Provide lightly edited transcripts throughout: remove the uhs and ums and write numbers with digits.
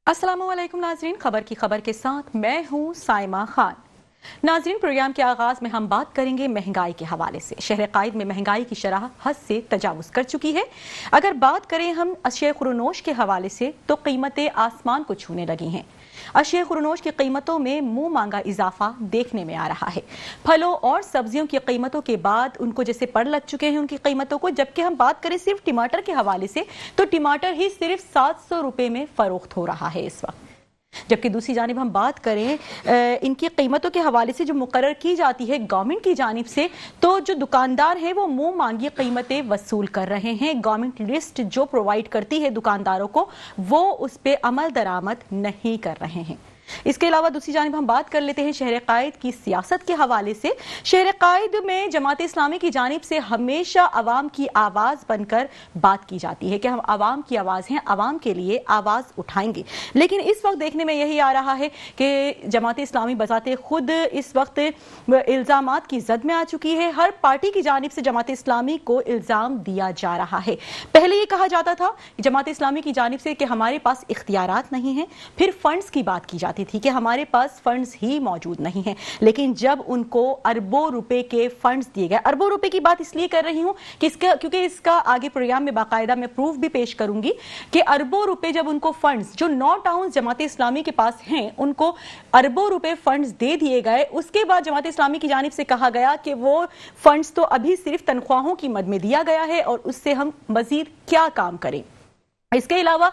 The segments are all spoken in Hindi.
अस्सलामुअलैकुम नाजरीन, खबर के साथ मैं हूं साइमा खान। नाजरीन, प्रोग्राम के आगाज में हम बात करेंगे महंगाई के हवाले से। शहर कायद में महंगाई की शरह हद से तजावुज कर चुकी है। अगर बात करें हम अशिया खुरनोश के हवाले से तो कीमतें आसमान को छूने लगी हैं। अशिया खुरनोश की कीमतों में मुंह मांगा इजाफा देखने में आ रहा है। फलों और सब्जियों की कीमतों के बाद उनको जैसे पड़ लग चुके हैं उनकी कीमतों को। जबकि हम बात करें सिर्फ टमाटर के हवाले से तो टमाटर ही सिर्फ 700 रुपए में फरोख्त हो रहा है इस वक्त। जबकि दूसरी जानिब हम बात करें इनकी कीमतों के हवाले से जो मुकर्रर की जाती है गवर्नमेंट की जानिब से, तो जो दुकानदार हैं वो मुंह मांगी कीमतें वसूल कर रहे हैं। गवर्नमेंट लिस्ट जो प्रोवाइड करती है दुकानदारों को वो उस पर अमल दरामद नहीं कर रहे हैं। इसके अलावा दूसरी जानिब हम बात कर लेते हैं शहर कायद की सियासत के हवाले से। शहर कायद में जमात इस्लामी की जानिब से हमेशा अवाम की आवाज बनकर बात की जाती है कि हम अवाम की आवाज हैं, अवाम के लिए आवाज उठाएंगे। लेकिन इस वक्त देखने में यही आ रहा है कि जमात इस्लामी बजाते खुद इस वक्त इल्जामात की जद में आ चुकी है। हर पार्टी की जानिब से जमात इस्लामी को इल्जाम दिया जा रहा है। पहले ये कहा जाता था जमात इस्लामी की जानिब से कि हमारे पास इख्तियारात नहीं है, फिर फंड्स की बात की जाती थी कि हमारे पास फंड्स ही मौजूद नहीं हैं। लेकिन जब उनको अरबों रुपए के फंड्स दिए गए, अरबों रुपए की बात इसलिए कर रही हूं कि क्योंकि इसका आगे प्रोग्राम में बाकायदा मैं प्रूफ भी पेश करूंगी कि अरबों रुपए जब उनको फंड्स जो 9 टाउन जमात इस्लामी के पास हैं उनको अरबों रुपए फंड्स दे दिए गए। उसके बाद जमात इस्लामी की जानिब से कहा गया कि वो फंड्स तो अभी सिर्फ तनख्वाहों की मद में दिया गया है और उससे हम मजीद क्या काम करें। इसके अलावा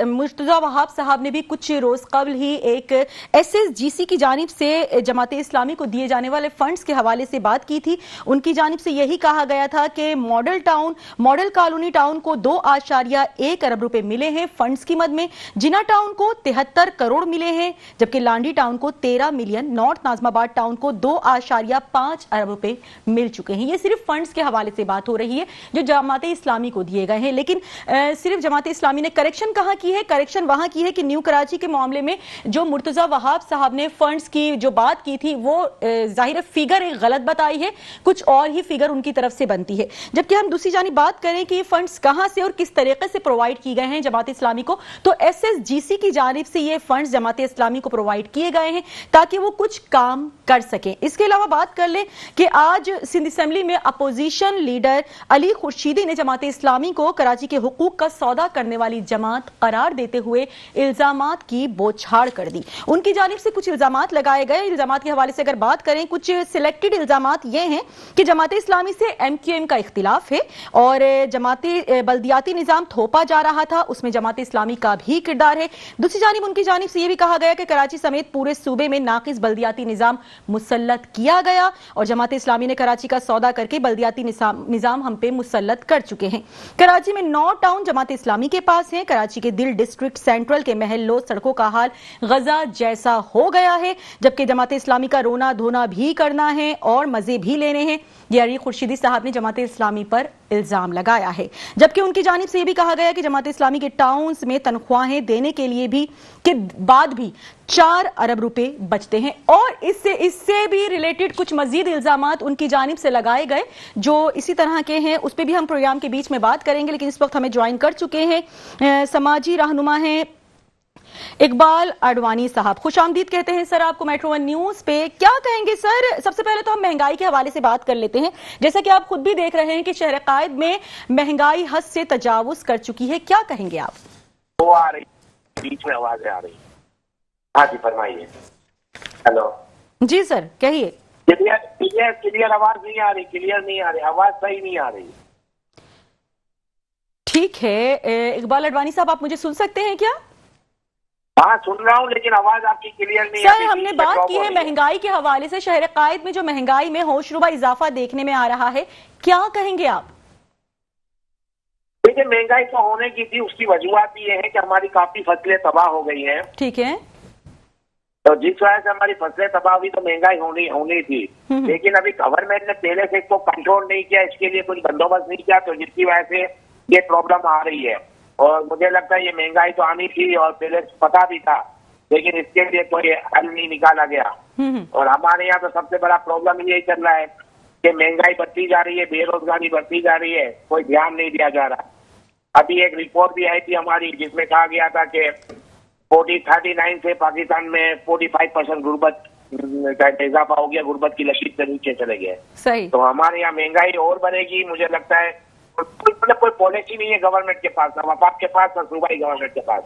मुर्तजा वहाब साहब ने भी कुछ रोज कबल ही एक SSGC की जानिब से जमात इस्लामी को दिए जाने वाले फंड्स के हवाले से बात की थी। उनकी जानिब से यही कहा गया था कि मॉडल कॉलोनी टाउन को 2.1 अरब रुपए मिले हैं फंड्स की मद में, जिना टाउन को 73 करोड़ मिले हैं, जबकि लांडी टाउन को 13 मिलियन, नॉर्थ नाजमाबाद टाउन को 2.5 अरब रुपए मिल चुके हैं। ये सिर्फ फंड्स के हवाले से बात हो रही है जो जमात इस्लामी को दिए गए हैं। लेकिन सिर्फ जमात इस्लामी ने करेक्शन कहां की है? करेक्शन वहां की है कि न्यू कराची के मामले में जो मुर्तजा वहाब साहब ने फंड्स की जो बात की थी वो जाहिर फिगर एक गलत बताई है, कुछ और ही फिगर उनकी तरफ से बनती है। जबकि हम दूसरी जानिब बात करें कि फंड्स कहां से और किस तरीके से प्रोवाइड किए गए हैं जमात इस्लामी को, तो SSGC की जानिब से ये फंड्स जमात इस्लामी को प्रोवाइड किए गए हैं ताकि वो कुछ काम कर सकें। इसके अलावा बात कर ले कि आज सिंध असेंबली में अपोजिशन लीडर अली खुर्शीदी ने जमात इस्लामी को कराची के हुकूक का सौदा करने वाली जमात करार देते हुए इल्जामात की बौछार कर दी। उनकी जानिब से कुछ इल्जामात लगाए गए। इल्जामात के हवाले से अगर बात करें, कुछ सिलेक्टेड इल्जामात ये हैं कि जमात इस्लामी से MQM का इख्तिलाफ है और जमाती बल्दियाती निजाम थोपा जा रहा था, उसमें जमात इस्लामी का भी किरदार है। दूसरी जानिब उनकी जानिब से यह भी कहा गया कि कराची समेत पूरे सूबे में नाकिस बल्दियाती निजाम मुसल्लत किया गया और जमात इस्लामी ने कराची का सौदा करके बल्दियाती निजाम हम पे मुसल्लत कर चुके हैं। कराची में 9 टाउन जमात इस्लामी के पास है। कराची के दिल डिस्ट्रिक्ट सेंट्रल के महल्लों सड़कों का हाल गजा जैसा हो गया है, जबकि जमात इस्लामी का रोना धोना भी करना है और मजे भी लेने हैं। ये अली खुर्शीदी साहब ने जमात इस्लामी पर इल्जाम लगाया है। जबकि उनकी जानिब से यह भी कहा गया कि जमात इस्लामी के टाउन्स में तनख्वाहें देने के लिए भी के बाद भी 4 अरब रुपए बचते हैं और इससे भी रिलेटेड कुछ मजीद इल्जामात उनकी जानिब से लगाए गए जो इसी तरह के हैं। उस पर भी हम प्रोग्राम के बीच में बात करेंगे, लेकिन इस वक्त हमें ज्वाइन कर चुके हैं समाजी रहनुमा हैं इकबाल आडवाणी साहब। खुशामदीद कहते हैं सर आपको मेट्रो वन न्यूज पे। क्या कहेंगे सर? सबसे पहले तो हम महंगाई के हवाले से बात कर लेते हैं। जैसा कि आप खुद भी देख रहे हैं कि शहर कायद में महंगाई हद से तजावुज कर चुकी है, क्या कहेंगे आप? वो आ रही, बीच में आवाज आ रही। हाँ जी फरमाइए। हेलो जी सर कहिए। क्लियर आवाज नहीं आ रही, क्लियर नहीं आ रही, आवाज सही नहीं आ रही। ठीक है इकबाल आडवाणी साहब, आप मुझे सुन सकते हैं क्या? हाँ सुन रहा हूँ, लेकिन आवाज आपकी क्लियर नहीं सर हमने बात की है महंगाई के हवाले से। शहर कायद में जो महंगाई में होशरुबा इजाफा देखने में आ रहा है, क्या कहेंगे आप? देखिए महंगाई तो होने की थी, उसकी वजूहत ये है कि हमारी काफी फसलें तबाह हो गई हैं। ठीक है, तो जिस वजह से हमारी फसलें तबाह हुई तो महंगाई होनी थी, लेकिन अभी गवर्नमेंट ने पहले से इसको कंट्रोल नहीं किया, इसके लिए कुछ बंदोबस्त नहीं किया, तो जिसकी वजह से ये प्रॉब्लम आ रही है। और मुझे लगता है ये महंगाई तो आनी थी और पहले पता भी था, लेकिन इसके लिए कोई हल नहीं निकाला गया। और हमारे यहाँ तो सबसे बड़ा प्रॉब्लम यही चल रहा है कि महंगाई बढ़ती जा रही है, बेरोजगारी बढ़ती जा रही है, कोई ध्यान नहीं दिया जा रहा। अभी एक रिपोर्ट भी आई थी हमारी जिसमें कहा गया था कि 39 से पाकिस्तान में 45% गुर्बत का इजाफा हो गया, गुर्बत की लकीर से नीचे चले गए। सही। तो हमारे यहाँ महंगाई और बढ़ेगी मुझे लगता है। मतलब कोई पॉलिसी नहीं है गवर्नमेंट के पास, ना वफाक के पास, ना सूबाई गवर्नमेंट के पास,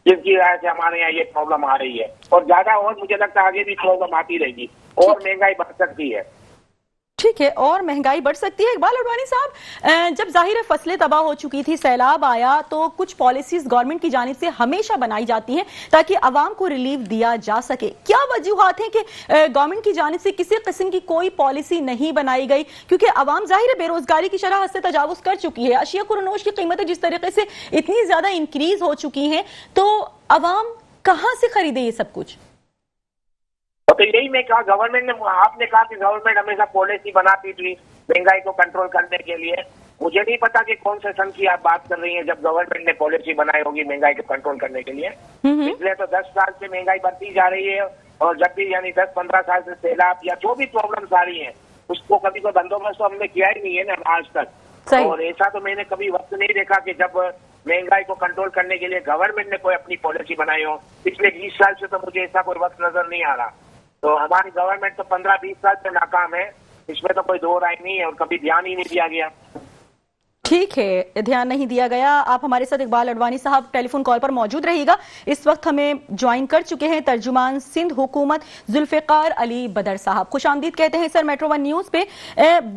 जिसकी वजह से हमारे यहाँ ये प्रॉब्लम आ रही है। और ज्यादा और मुझे लगता है आगे भी प्रॉब्लम आती रहेगी और महंगाई बढ़ सकती है। ठीक है, और महंगाई बढ़ सकती है। इकबाल अडवाणी साहब, जब जाहिर है फसलें तबाह हो चुकी थी, सैलाब आया, तो कुछ पॉलिसीज गवर्नमेंट की जानिब से हमेशा बनाई जाती हैं ताकि अवाम को रिलीफ दिया जा सके। क्या वजूहात हैं कि गवर्नमेंट की जानिब से किसी किस्म की कोई पॉलिसी नहीं बनाई गई? क्योंकि अवाम जाहिर है बेरोजगारी की शरह से तजावुज कर चुकी है, अशिया खुरनोश की कीमतें जिस तरीके से इतनी ज्यादा इंक्रीज हो चुकी हैं, तो अवाम कहां से खरीदे ये सब कुछ? तो यही मैं कहा, गवर्नमेंट ने, आपने कहा कि गवर्नमेंट हमेशा पॉलिसी बनाती थी महंगाई को कंट्रोल करने के लिए। मुझे नहीं पता कि कौन से सन की आप बात कर रही हैं जब गवर्नमेंट ने पॉलिसी बनाई होगी महंगाई को कंट्रोल करने के लिए। पिछले तो 10 साल से महंगाई बढ़ती जा रही है, और जब भी यानी 10-15 साल से सैलाब या जो भी प्रॉब्लम्स आ रही है उसको कभी कोई बंदोबस्त तो हमने किया ही नहीं है ना आज तक। और ऐसा तो मैंने कभी वक्त नहीं देखा कि जब महंगाई को कंट्रोल करने के लिए गवर्नमेंट ने कोई अपनी पॉलिसी बनाई हो। पिछले 20 साल से तो मुझे ऐसा कोई वक्त नजर नहीं आ रहा। तो हमारी गवर्नमेंट तो 15-20 साल से नाकाम है, इसमें तो कोई दो राय नहीं है, और कभी ध्यान ही नहीं दिया गया। ठीक है, ध्यान नहीं दिया गया। आप हमारे साथ इकबाल अडवाणी साहब टेलीफोन कॉल पर मौजूद रहिएगा। इस वक्त हमें ज्वाइन कर चुके हैं तर्जुमान सिंध हुकूमत जुल्फिकार अली बदर साहब। खुशामदीद कहते हैं सर मेट्रो वन न्यूज पे।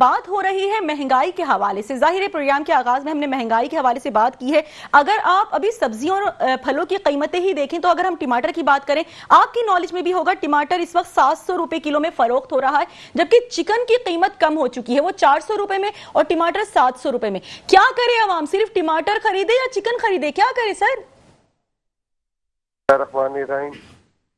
बात हो रही है महंगाई के हवाले से। जाहिर है प्रोग्राम के आगाज में हमने महंगाई के हवाले से बात की है। अगर आप अभी सब्जियों और फलों की कीमतें ही देखें, तो अगर हम टमाटर की बात करें, आपकी नॉलेज में भी होगा टमाटर इस वक्त 700 रुपए किलो में फरोख्त हो रहा है, जबकि चिकन की कीमत कम हो चुकी है, वो 400 रुपए में और टमाटर 700 रुपए में। क्या करे अवाम, सिर्फ टमाटर खरीदे या चिकन खरीदे, क्या करे सर?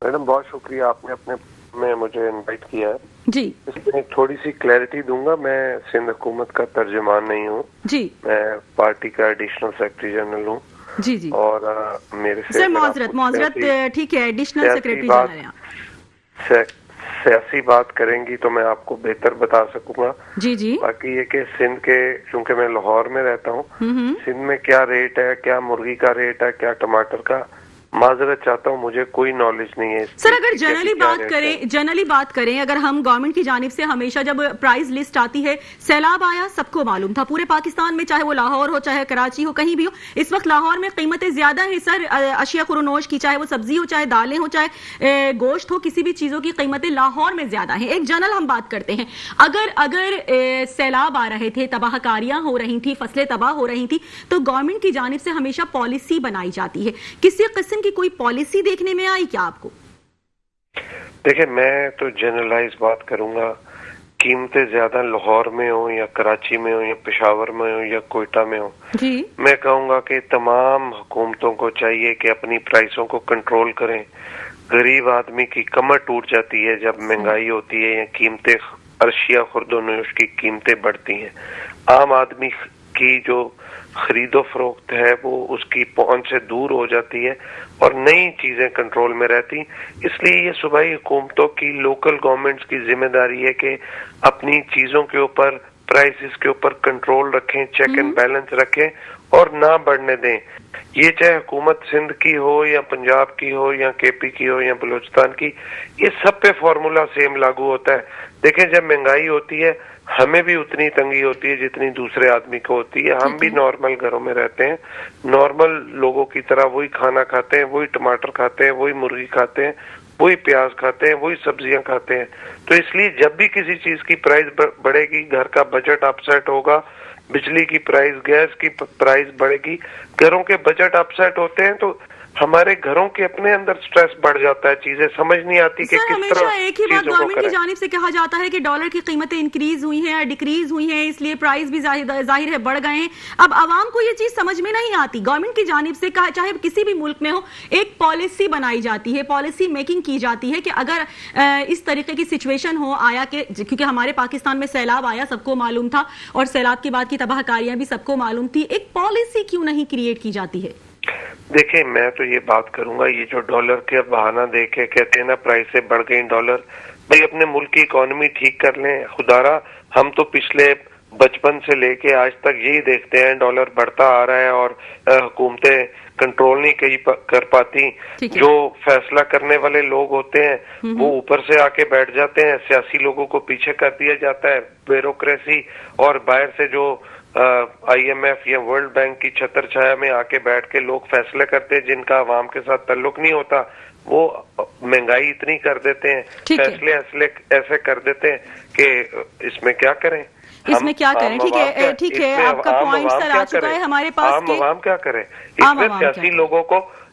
मैडम बहुत शुक्रिया, आपने अपने में मुझे इनवाइट किया है जी। इसमें एक थोड़ी सी क्लैरिटी दूंगा। मैं सिंध हुकूमत का तर्जुमान नहीं हूँ जी, मैं पार्टी का एडिशनल सेक्रेटरी जनरल हूँ जी जी। और मेरे से माजरत ठीक है, एडिशनल सेक्रेटरी जनरल हैं। सियासी बात करेंगी तो मैं आपको बेहतर बता सकूंगा जी जी। बाकी ये कि सिंध के, चूंकि मैं लाहौर में रहता हूँ, सिंध में क्या रेट है, क्या मुर्गी का रेट है, क्या टमाटर का, माजरत चाहता हूँ, मुझे कोई नॉलेज नहीं है सर। अगर जनरली बात करें, अगर हम गवर्नमेंट की जानिब से हमेशा जब प्राइस लिस्ट आती है, सैलाब आया सबको मालूम था पूरे पाकिस्तान में, चाहे वो लाहौर हो, चाहे कराची हो, कहीं भी हो। इस वक्त लाहौर में कीमतें ज्यादा है सर अशिया खुरनोश की, चाहे वो सब्जी हो, चाहे दालें हो, चाहे गोश्त हो, किसी भी चीजों की कीमतें लाहौर में ज्यादा है। एक जनरल हम बात करते हैं, अगर सैलाब आ रहे थे, तबाहकारियां हो रही थी, फसलें तबाह हो रही थी, तो गवर्नमेंट की जानिब से हमेशा पॉलिसी बनाई जाती है। किसी किस्म की कोई पॉलिसी देखने में आई क्या आपको? देखिए, मैं तो जनरलाइज बात करूंगा। कीमतें ज्यादा लाहौर में हो या कराची में हो या पेशावर में हो या कोयटा में हो जी, मैं कहूंगा कि तमाम हुकूमतों को चाहिए कि अपनी प्राइसों को कंट्रोल करें। गरीब आदमी की कमर टूट जाती है जब महंगाई होती है या कीमतें, अशिया खुर्दोनोश की कीमतें बढ़ती हैं। आम आदमी की जो खरीदो फरोख्त है वो उसकी पहुंच से दूर हो जाती है और नई चीजें कंट्रोल में रहती। इसलिए ये सूबाई हुकूमतों की, लोकल गवर्नमेंट्स की जिम्मेदारी है कि अपनी चीजों के ऊपर, प्राइसेस के ऊपर कंट्रोल रखें, चेक एंड बैलेंस रखें और ना बढ़ने दें। ये चाहे हुकूमत सिंध की हो या पंजाब की हो या केपी की हो या बलूचिस्तान की, ये सब पे फॉर्मूला सेम लागू होता है। देखें, जब महंगाई होती है हमें भी उतनी तंगी होती है जितनी दूसरे आदमी को होती है। हम भी नॉर्मल घरों में रहते हैं, नॉर्मल लोगों की तरह वही खाना खाते हैं, वही टमाटर खाते हैं, वही मुर्गी खाते हैं, वही प्याज खाते हैं, वही सब्जियां खाते हैं। तो इसलिए जब भी किसी चीज की प्राइस बढ़ेगी, घर का बजट अपसेट होगा, बिजली की प्राइस, गैस की प्राइस बढ़ेगी, घरों के बजट अपसेट होते हैं, तो हमारे घरों के अपने अंदर स्ट्रेस बढ़ जाता है। चीजें समझ नहीं आती कि किस तरह एक ही बात गवर्नमेंट की जानिब से कहा जाता है कि डॉलर की कीमतें इंक्रीज हुई हैं, डिक्रीज हुई हैं, इसलिए प्राइस भी जाहिर है बढ़ गए हैं। अब आवाम को ये चीज समझ में नहीं आती। गवर्नमेंट की जानिब से चाहे किसी भी मुल्क में हो, एक पॉलिसी बनाई जाती है, पॉलिसी मेकिंग की जाती है कि अगर इस तरीके की सिचुएशन हो, आया कि क्योंकि हमारे पाकिस्तान में सैलाब आया सबको मालूम था और सैलाब के बाद की तबाहकारियां भी सबको मालूम थी, एक पॉलिसी क्यों नहीं क्रिएट की जाती है? देखिए, मैं तो ये बात करूंगा, ये जो डॉलर के बहाना देके कहते हैं ना प्राइसें बढ़ गई डॉलर, भाई अपने मुल्क की इकोनॉमी ठीक कर लें। खुदारा, हम तो पिछले बचपन से लेके आज तक यही देखते हैं डॉलर बढ़ता आ रहा है और हुकूमतें कंट्रोल नहीं कर पाती। जो फैसला करने वाले लोग होते हैं वो ऊपर से आके बैठ जाते हैं, सियासी लोगों को पीछे कर दिया जाता है, ब्यूरोक्रेसी और बाहर से जो IMF या वर्ल्ड बैंक की छत्र छाया में आके बैठ के लोग फैसले करते हैं जिनका आवाम के साथ ताल्लुक नहीं होता, वो महंगाई इतनी कर देते हैं, फैसले ऐसे कर देते हैं कि इसमें क्या करें, इसमें क्या करें। ठीक है, आपका पॉइंट सर आ चुका है हमारे पास। आम क्या करें इसमें?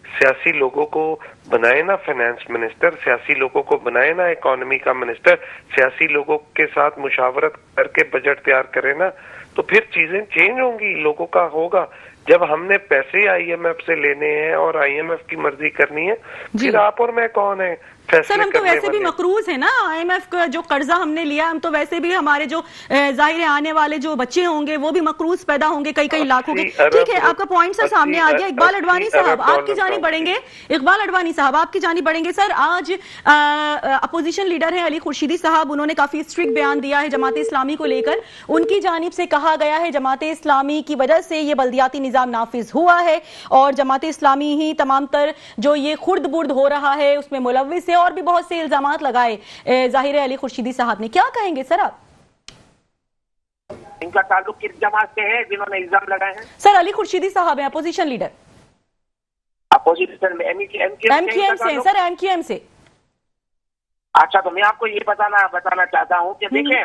सियासी लोगों को बनाए ना फाइनेंस मिनिस्टर, सियासी लोगों को बनाए ना इकोनॉमी का मिनिस्टर, सियासी लोगों के साथ मुशावरत करके बजट तैयार करे ना, तो फिर चीजें चेंज होंगी, लोगों का होगा। जब हमने पैसे IMF से लेने हैं और IMF की मर्जी करनी है, फिर आप और मैं कौन है? सर हम तो वैसे भी मकरूज है ना, IMF का जो कर्जा हमने लिया, हम तो वैसे भी हमारे जो जाहिर आने वाले जो बच्चे होंगे वो भी मकरूज पैदा होंगे कई लाखों के। ठीक है, आपका पॉइंट सर सामने आ गया। इकबाल अडवाणी साहब आपकी जानिब बढ़ेंगे। इकबाल अडवाणी साहब आपकी जानिब बढ़ेंगे। सर आज अपोजिशन लीडर है अली खुर्शीदी साहब, उन्होंने काफी स्ट्रिक्ट बयान दिया है जमात इस्लामी को लेकर। उनकी जानिब से कहा गया है जमात इस्लामी की वजह से ये बल्दियाती निजाम नाफिज हुआ है और जमात इस्लामी ही तमाम तर जो ये खुर्द बुर्द हो रहा है उसमें मुलव्विस है, और भी बहुत से इल्जामात लगाए जाहिर अली खुर्शीदी साहब ने। क्या कहेंगे सर आप? इनका ताल्लुक किस जमात से है जिन्होंने इल्जाम लगाए हैं? सर अली खुर्शीदी साहब है अपोजिशन लीडर। अपोजिशन में MQM से सर, MQM से। अच्छा, तो मैं आपको ये बताना चाहता हूँ कि देखें,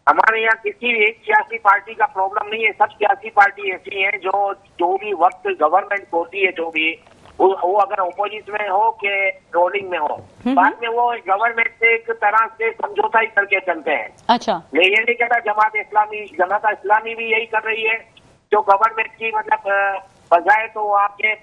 हमारे यहाँ किसी भी एक सियासी पार्टी का प्रॉब्लम नहीं है। सब सियासी पार्टी ऐसी है जो भी वक्त गवर्नमेंट होती है, जो भी वो अगर ओपोजिशन में हो के रोलिंग में हो, बाद में वो गवर्नमेंट से एक तरह से समझौता ही करके चलते हैं। अच्छा, मैं ये नहीं कहता जमात इस्लामी भी यही कर रही है, जो गवर्नमेंट की मतलब बजाय तो आपके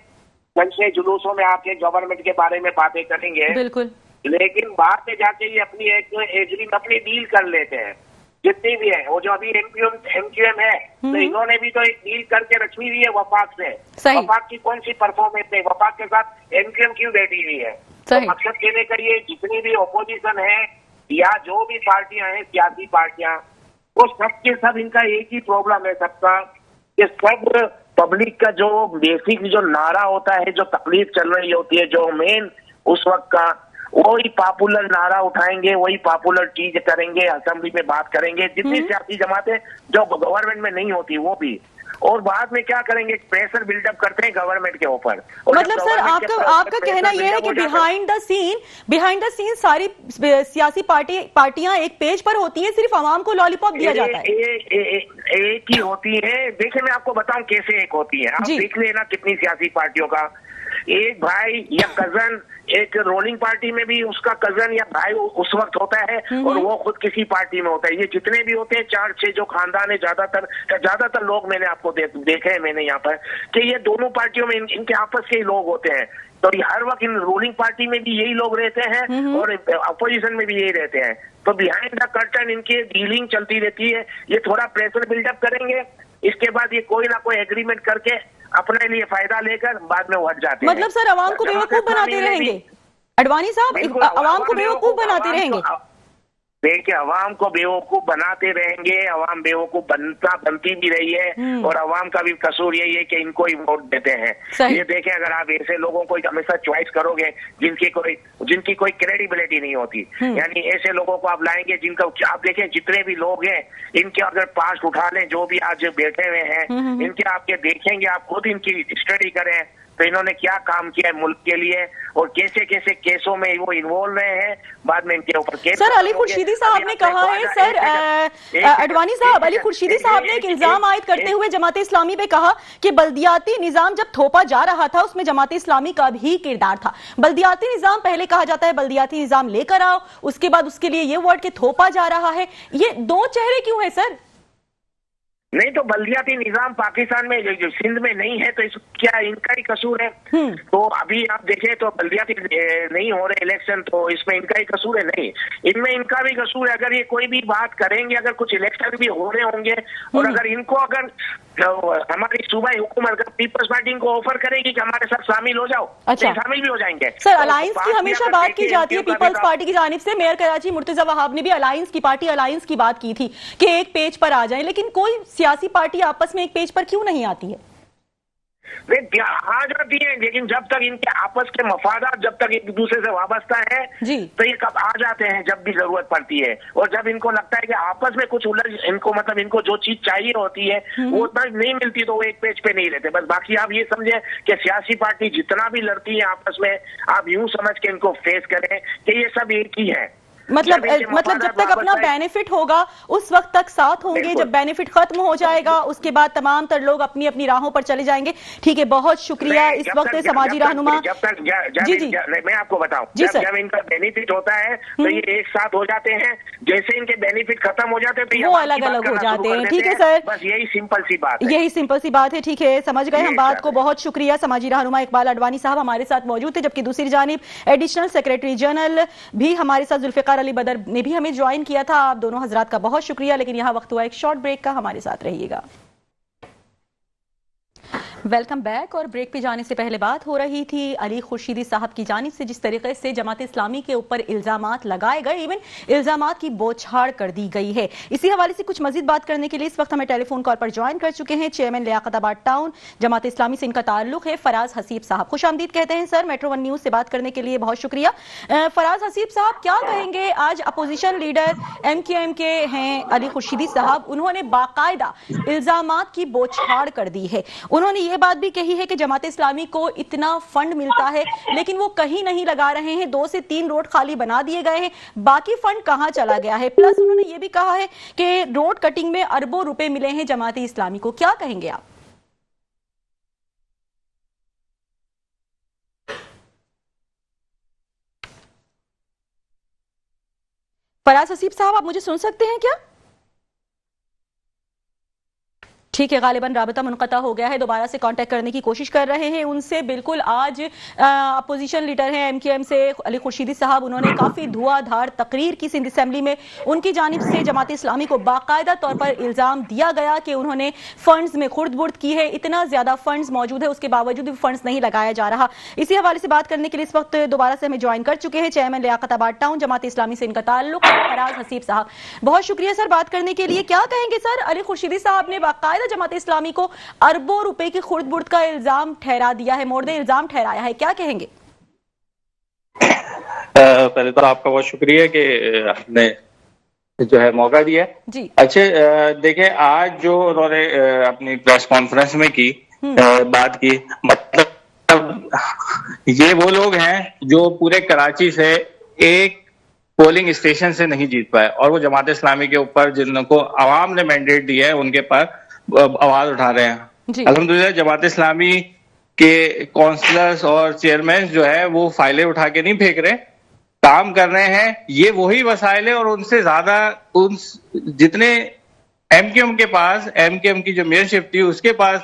जलसे जुलूसों में आपके गवर्नमेंट के बारे में बातें करेंगे, बिल्कुल, लेकिन बाद में जाके ये अपनी एक अपनी डील कर लेते हैं जितनी भी है। वो जो अभी MQM है, तो इन्होंने भी तो एक डील करके रखी हुई है वफाक से। वफाक की कौन सी परफॉर्मेंस है? वफाक के साथ MQM क्यों बैठी हुई है? तो मकसद कहने का ये, जितनी भी ओपोजिशन है या जो भी पार्टियां हैं, सियासी पार्टियां, वो सब के सब इनका एक ही प्रॉब्लम है सबका, कि सब पब्लिक का जो बेसिक जो नारा होता है, जो तकलीफ चल रही होती है, जो मेन उस वक्त का, वही पॉपुलर नारा उठाएंगे, वही पॉपुलर चीज करेंगे, असेंबली में बात करेंगे। जितनी सियासी जमातें जो गवर्नमेंट में नहीं होती वो भी, और बाद में क्या करेंगे, प्रेशर बिल्डअप करते हैं गवर्नमेंट के ऊपर। मतलब सर आपका कहना यह है कि बिहाइंड द सीन सारी सियासी पार्टियां एक पेज पर होती है, सिर्फ आवाम को लॉलीपॉप दिया जाता है। एक ही होती है। देखिए मैं आपको बताऊं कैसे एक होती है। आप देख लेना कितनी सियासी पार्टियों का एक भाई या कजन, एक रोलिंग पार्टी में भी उसका कजन या भाई उस वक्त होता है और वो खुद किसी पार्टी में होता है। ये जितने भी होते हैं 4-6 जो खानदान है, ज्यादातर लोग मैंने आपको देखे हैं मैंने यहाँ पर, कि ये दोनों पार्टियों में इनके आपस के ही लोग होते हैं। तो हर वक्त इन रूलिंग पार्टी में भी यही लोग रहते हैं और अपोजिशन में भी यही रहते हैं। तो बिहाइंड द कर्टन इनकी डीलिंग चलती रहती है। ये थोड़ा प्रेशर बिल्डअप करेंगे, इसके बाद ये कोई ना कोई एग्रीमेंट करके अपने लिए फायदा लेकर बाद में वो हट जाते हैं। मतलब सर आवाम को बेवकूफ बनाते रहेंगे अडवाणी साहब, आवाम को बेवकूफ बनाते रहेंगे। देखिए, आवाम को बेवकूफ बनाते रहेंगे, आवाम बेवकूफ बनती भी रही है, और आवाम का भी कसूर यही है कि इनको ही वोट देते हैं। ये देखें, अगर आप ऐसे लोगों को हमेशा चॉइस करोगे जिनकी कोई क्रेडिबिलिटी नहीं होती, यानी ऐसे लोगों को आप लाएंगे जिनका आप देखें, जितने भी लोग हैं इनके अगर पास्ट उठा लें, जो भी आज बैठे हुए हैं इनके आपके देखेंगे, आप खुद इनकी स्टडी करें तो इन्होंने क्या काम किया है मुल्क के लिए और कैसे कैसे केसों में वो इन्वॉल्व रहे हैं। बाद में इनके ऊपर केस। सर अली खुर्शीदी साहब ने कहा है, सर अडवाणी साहब, अली खुर्शीदी साहब ने एक इल्जाम आयद करते हुए जमात इस्लामी पे कहा कि बल्दियाती निजाम जब थोपा जा रहा था उसमें जमात इस्लामी का भी किरदार था। बल्दियाती निजाम पहले कहा जाता है बल्दियाती निजाम लेकर आओ, उसके बाद उसके लिए ये वर्ड के थोपा जा रहा है। ये दो चेहरे क्यों है सर? नहीं तो बल्दियाती निजाम पाकिस्तान में जो सिंध में नहीं है तो क्या इनका ही कसूर है? तो अभी आप देखें तो बल्दियाती नहीं हो रहे इलेक्शन, तो इसमें इनका ही कसूर है? नहीं, इनमें इनका भी कसूर है। अगर ये कोई भी बात करेंगे, अगर कुछ इलेक्शन भी हो रहे होंगे और अगर इनको अगर हमारी सूबाई हुकूमत अगर पीपल्स पार्टी को ऑफर करेगी कि हमारे साथ शामिल हो जाओ, अच्छा, शामिल भी हो जाएंगे। सर अलायंस की हमेशा बात की जाती है पीपल्स पार्टी की जानिब से। मेयर कराची मुर्तजा वहाब ने भी अलायंस की बात की थी कि एक पेज पर आ जाए, लेकिन कोई सियासी पार्टी आपस में एक पेज पर क्यों नहीं आती है? वे आ जाती हैं, लेकिन जब तक इनके आपस के मफादात जब तक एक दूसरे से वाबस्ता है तो ये कब आ जाते हैं जब भी जरूरत पड़ती है। और जब इनको लगता है कि आपस में कुछ उलझ, इनको मतलब इनको जो चीज चाहिए होती है वो उतना नहीं मिलती तो वो एक पेज पे नहीं रहते। बस बाकी आप ये समझे कि सियासी पार्टी जितना भी लड़ती है आपस में, आप यूं समझ के इनको फेस करें कि ये सब एक ही है। मतलब जब तक अपना बेनिफिट होगा उस वक्त तक साथ होंगे, जब बेनिफिट खत्म हो जाएगा उसके बाद तमाम तर लोग अपनी अपनी राहों पर चले जाएंगे। ठीक है, बहुत शुक्रिया। इस वक्त समाजी रहनुमा जी मैं आपको बताऊं, जब इनका बेनिफिट होता है तो ये एक साथ हो जाते हैं, जैसे इनके बेनिफिट खत्म हो जाते हैं तो वो अलग अलग हो जाते हैं। ठीक है सर, बस यही सिंपल सी बात है, यही सिंपल सी बात है। ठीक है, समझ गए हम बात को। बहुत शुक्रिया। समाजी रहनुमा इकबाल अडवाणी साहब हमारे साथ मौजूद थे, जबकि दूसरी जानिब एडिशनल सेक्रेटरी जनरल भी हमारे साथ जुल्फिकार अली बदर ने भी हमें ज्वाइन किया था। आप दोनों हजरात का बहुत शुक्रिया। लेकिन यहां वक्त हुआ एक शॉर्ट ब्रेक का, हमारे साथ रहिएगा। Welcome back. और ब्रेक पे जाने से पहले बात हो रही थी अली खुर्शीदी साहब की जानिब से जिस तरीके से जमात इस्लामी के ऊपर इल्जामात लगाए गए, इवन इल्जामात की बौछार कर दी गई है। इसी हवाले से कुछ मजीद बात करने के लिए इस वक्त हमें टेलीफोन कॉल पर ज्वाइन कर चुके हैं चेयरमैन लियाकताबाद टाउन जमात इस्लामी से इनका ताल्लुक है, फराज हसीब साहब। खुशामदीद कहते हैं सर, मेट्रो 1 न्यूज से बात करने के लिए बहुत शुक्रिया। फराज हसीब साहब, क्या कहेंगे? आज अपोजिशन लीडर MQM के हैं अली खुर्शीदी साहब, उन्होंने बाकायदा इल्जामात की बौछार कर दी है। उन्होंने ये बात भी कही है कि जमात इस्लामी को इतना फंड मिलता है लेकिन वो कहीं नहीं लगा रहे हैं, 2 से 3 रोड खाली बना दिए गए हैं, बाकी फंड कहां चला गया है? प्लस उन्होंने ये भी कहा है कि रोड कटिंग में अरबों रुपए मिले हैं जमात इस्लामी को। क्या कहेंगे आप? फराज हसीब साहब, आप मुझे सुन सकते हैं क्या? ठीक है, गालिबन राबता मुनक़ता हो गया है। दोबारा से कांटेक्ट करने की कोशिश कर रहे हैं उनसे। बिल्कुल, आज अपोजिशन लीडर हैं MQM से अली खुर्शीदी साहब, उन्होंने काफ़ी धुआंधार तकरीर की सिंध असेंबली में। उनकी जानिब से जमात इस्लामी को बाकायदा तौर पर इल्ज़ाम दिया गया कि उन्होंने फंड्स में खुर्द-बुर्द की है, इतना ज़्यादा फंड्स मौजूद है उसके बावजूद भी फंड्स नहीं लगाया जा रहा। इसी हवाले से बात करने के लिए इस वक्त दोबारा से हमें ज्वाइन कर चुके हैं चेयरमैन लियाकताबाद टाउन जमात इस्लामी से इनका ताल्लुक है, फराज हसीब साहब। बहुत शुक्रिया सर बात करने के लिए। क्या कहेंगे सर, अली खुर्शीदी साहब ने बाकायदा जमात इस्लामी को अरबों रुपए की खुर्द-बुर्द का इल्जाम ठहरा दिया है, मोर्दे इल्जाम ठहराया है, क्या कहेंगे? पहले तो आपका बहुत शुक्रिया कि आपने जो है मौका दिया जी। अच्छा, देखिए आज जो उन्होंने अपनी प्रेस कॉन्फ्रेंस में की बात की, मतलब ये वो लोग हैं जो पूरे कराची से एक पोलिंग स्टेशन से नहीं जीत पाए और वो जमात इस्लामी के ऊपर जिनको आवाम ने मैंडेट दिया है उनके पर आवाज उठा रहे हैं। अल्हम्दुलिल्लाह जमात इस्लामी के काउंसलर्स और चेयरमैन जो है वो फाइलें उठा के नहीं फेंक रहे, काम कर रहे हैं। ये वही वसाइल है और उनसे ज्यादा उन जितने MQM के पास, MQM की जो मेयरशिप थी उसके पास,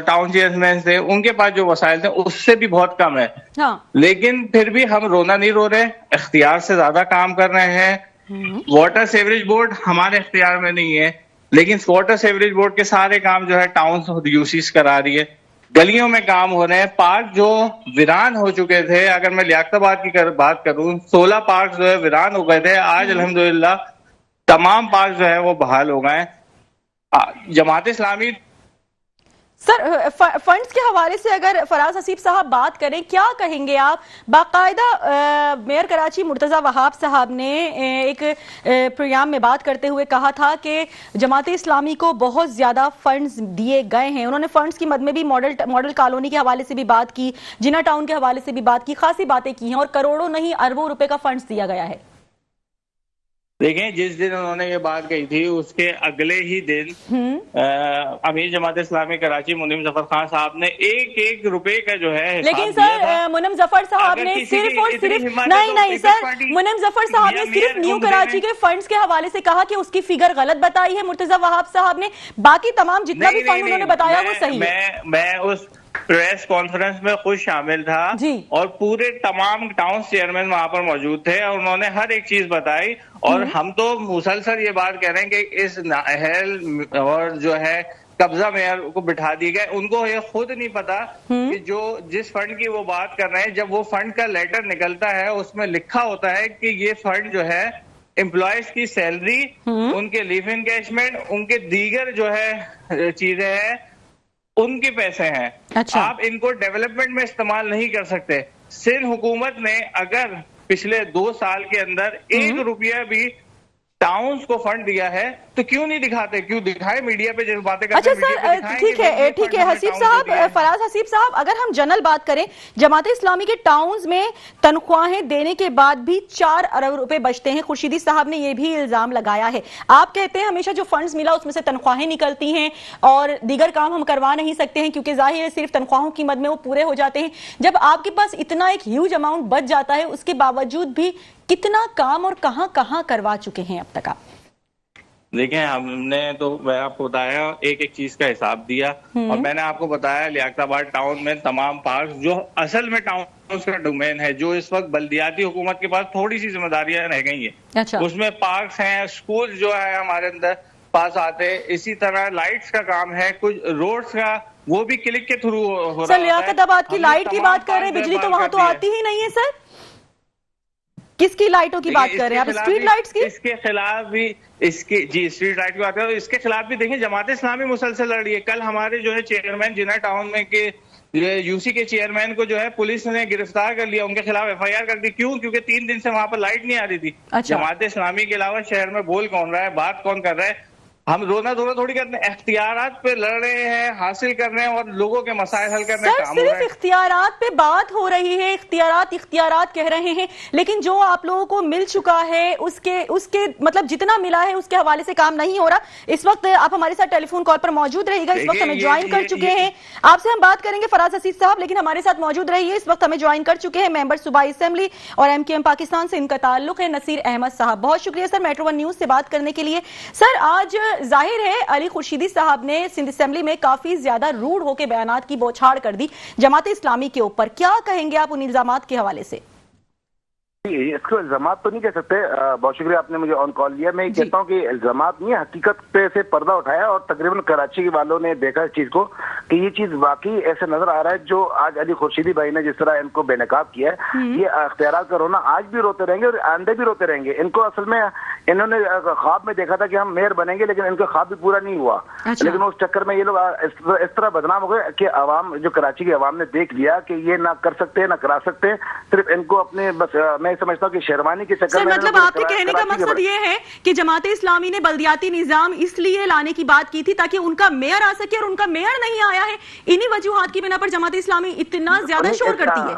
टाउन चेयरमैन थे उनके पास जो वसाइल थे उससे भी बहुत कम है। हाँ। लेकिन फिर भी हम रोना नहीं रो रहे, इख्तियार से ज्यादा काम कर रहे हैं। वाटर सीवरेज बोर्ड हमारे इख्तियार में नहीं है, लेकिन वाटर सीवरेज बोर्ड के सारे काम जो है टाउन यूसीस करा रही है, गलियों में काम हो रहे हैं। पार्क जो वीरान हो चुके थे, अगर मैं लियाकताबाद की बात करूं, 16 पार्क जो है वीरान हो गए थे, आज अल्हम्दुलिल्लाह तमाम पार्क जो है वो बहाल हो गए। जमात इस्लामी सर फंड्स के हवाले से अगर फराज हसीब साहब बात करें, क्या कहेंगे आप? बाकायदा मेयर कराची मुर्तजा वहाब साहब ने एक प्रोग्राम में बात करते हुए कहा था कि जमात इस्लामी को बहुत ज्यादा फंड्स दिए गए हैं। उन्होंने फंड्स की मद में भी मॉडल कॉलोनी के हवाले से भी बात की, जिना टाउन के हवाले से भी बात की, खासी बातें की हैं और करोड़ों नहीं अरबों रुपए का फंड्स दिया गया है। देखें, जिस दिन उन्होंने ये बात कही थी उसके अगले ही दिन अमीर जमात इस्लामी कराची मुनीम जफर खान साहब ने एक रुपए का जो है, लेकिन सर मुनीम जफर साहब ने सिर्फ और सिर्फ नहीं सर, मुनीम जफर साहब ने सिर्फ न्यू कराची के फंड्स के हवाले से कहा कि उसकी फिगर गलत बताई है मुर्तजा वहाब साहब ने, बाकी तमाम जितना भी फंड उन्होंने बताया वो सही है। मैं उस प्रेस कॉन्फ्रेंस में खुद शामिल था और पूरे तमाम टाउन चेयरमैन वहां पर मौजूद थे और उन्होंने हर एक चीज बताई। और हम तो मुसलसल ये बात कह रहे हैं कि इस नाअहल और जो है कब्जा मेयर को बिठा दिए गए, उनको ये खुद नहीं पता कि जो जिस फंड की वो बात कर रहे हैं, जब वो फंड का लेटर निकलता है उसमें लिखा होता है कि ये फंड जो है एम्प्लॉयज की सैलरी, उनके लीव इनकैशमेंट, उनके दीगर जो है चीजें हैं, उनके पैसे हैं। अच्छा। आप इनको डेवलपमेंट में इस्तेमाल नहीं कर सकते। सिंध हुकूमत ने अगर पिछले 2 साल के अंदर 1 रुपया भी टाउन्स को फंड दिया है तो क्यों नहीं दिखाते, क्यों दिखाए मीडिया पे जो बातें करते हैं। अच्छा सर, ठीक है हसीब साहब, फराज हसीब साहब, अगर हम जनरल बात करें, जमात इस्लामी के टाउन्स में तनख्वाहें देने के बाद भी 4 अरब रुपए बचते हैं। खुर्शीदी साहब ने यह भी इल्जाम लगाया है। आप कहते हैं हमेशा जो फंड्स मिला उसमें से तनख्वाहें निकलती हैं और दीगर काम हम करवा नहीं सकते हैं क्योंकि जाहिर है सिर्फ तनख्वाहों की मद में वो पूरे हो जाते हैं। जब आपके पास इतना एक ह्यूज अमाउंट बच जाता है, उसके बावजूद भी कितना काम और कहां कहां करवा चुके हैं अब तक आप? देखिए, हमने तो मैं आपको बताया एक एक चीज का हिसाब दिया और मैंने आपको बताया लियाकताबाद टाउन में तमाम पार्क जो असल में टाउन का डोमेन है, जो इस वक्त बल्दियाती हुकूमत के पास थोड़ी सी जिम्मेदारियां रह गई हैं। अच्छा। उसमें पार्क्स हैं, स्कूल जो है हमारे अंदर पास आते, इसी तरह लाइट्स का काम है, कुछ रोड्स का वो भी क्लिक के थ्रू हो रहा है। सर, लियाकताबाद की लाइट की बात कर रहे हैं, बिजली तो वहां तो आती ही नहीं है सर। किसकी लाइटों की बात कर रहे हैं आप? स्ट्रीट लाइट्स की? इसके खिलाफ भी स्ट्रीट लाइट की बात है। इसके खिलाफ भी देखिए जमात इस्लामी मुसलसल लड़ रही है। कल हमारे जो है चेयरमैन जिना टाउन में के यूसी के चेयरमैन को जो है पुलिस ने गिरफ्तार कर लिया, उनके खिलाफ FIR कर दी। क्यों? क्योंकि 3 दिन से वहां पर लाइट नहीं आ रही थी। अच्छा। जमात इस्लामी के अलावा शहर में बोल कौन रहा है, बात कौन कर रहा है? हम रोना धोना थोड़ी करते हैं, इख्तियारात पे लड़ रहे हैं, हासिल कर रहे हैं और लोगों के मसाइल हल करने का काम हो रहा है। सिर्फ इख्तियारात पे बात हो रही है, इख्तियारात कह रहे हैं, लेकिन जो आप लोगों को मिल चुका है उसके मतलब जितना मिला है उसके हवाले से काम नहीं हो रहा। इस वक्त आप हमारे साथ टेलीफोन कॉल पर मौजूद रहिएगा। इस वक्त हमें ज्वाइन कर चुके हैं, आपसे हम बात करेंगे फराज हसीब साहब, लेकिन हमारे साथ मौजूद रहिए। इस वक्त हमें ज्वाइन कर चुके हैं मेंबर सूबाई असेंबली और MKM पाकिस्तान से इनका ताल्लुक है, नसीर अहमद साहब। बहुत शुक्रिया सर मेट्रो 1 न्यूज से बात करने के लिए। सर, आज जाहिर है अली खुर्शीदी साहब ने सिंध असेंबली में काफी ज्यादा रूड होकर बयानात की बौछार कर दी जमात इस्लामी के ऊपर। क्या कहेंगे आप उन इल्जामात के हवाले से? इसको इल्जामात तो नहीं कह सकते। बहुत शुक्रिया आपने मुझे ऑन कॉल लिया। मैं कहता हूँ कि इल्जामात नहीं है, हकीकत पे से पर्दा उठाया और तकरीबन कराची वालों ने देखा इस चीज को कि ये चीज वाकई ऐसे नजर आ रहा है। जो आज अली खुर्शीदी भाई ने जिस तरह इनको बेनकाब किया है, ये अख्तियारात का रोना आज भी रोते रहेंगे और आंदे भी रोते रहेंगे। इनको असल में इन्होंने ख्वाब में देखा था कि हम मेयर बनेंगे, लेकिन इनका ख्वाब भी पूरा नहीं हुआ। अच्छा। लेकिन उस चक्कर में ये लोग इस तरह बदनाम हो गए कि अवाम, जो कराची की अवाम ने देख लिया कि ये ना कर सकते ना करा सकते, सिर्फ इनको अपने बस मैं समझता हूँ कि शेरवानी के चक्कर में। मतलब आपके कहने का मकसद ये है कि जमात इस्लामी ने बल्दियाती निजाम इसलिए लाने की बात की थी ताकि उनका मेयर आ सके, और उनका मेयर नहीं आया है। इन्हीं वजूहात की बिना पर जमात इस्लामी इतना ज्यादा शोर करती है।